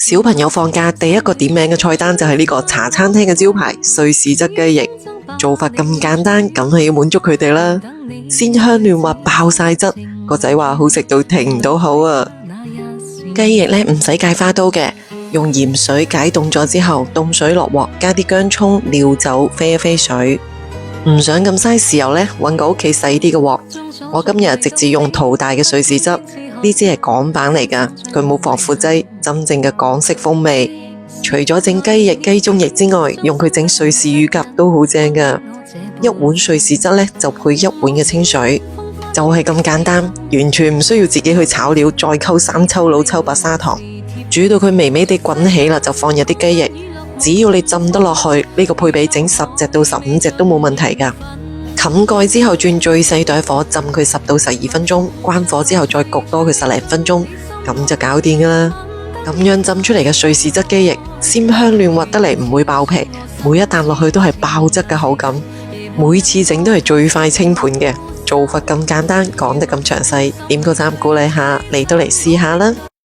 小朋友放假第一個點名嘅菜單就係呢個茶餐廳嘅招牌瑞士汁雞翼，做法咁簡單，梗係要滿足佢哋啦。鮮香嫩滑爆晒汁，個仔話好食到停唔到口啊！雞翼呢唔使戒花刀嘅，用鹽水解凍咗之後，凍水落鑊，加啲薑蔥、料酒，飛一飛水。唔想咁嘥豉油呢，搵個屋企細啲嘅鑊。我今日直接用淘大嘅瑞士汁。呢支係港版嚟㗎，佢冇防腐劑，真正嘅港式風味。除咗整雞翼、雞中翼之外，用佢整瑞士乳鴿都好正㗎。一碗瑞士汁呢，就配一碗嘅清水，就係咁簡單，完全唔需要自己去炒料，再溝生抽、老抽、白砂糖，煮到佢微微地滾起啦，就放入啲雞翼。只要你浸得落去，呢個配比整10隻到15隻都冇問題㗎。冚蓋之後轉最細對火浸佢10到12分鐘，關火之後再焗多佢10零分鐘，咁就搞掂㗎啦。咁樣浸出嚟嘅瑞士汁雞翼，鮮香嫩滑得嚟，唔會爆皮，每一啖落去都係爆汁嘅口感。每次整都係最快清盤嘅，做法咁簡單，講得咁詳細，點個讚鼓勵下，嚟都嚟試下啦！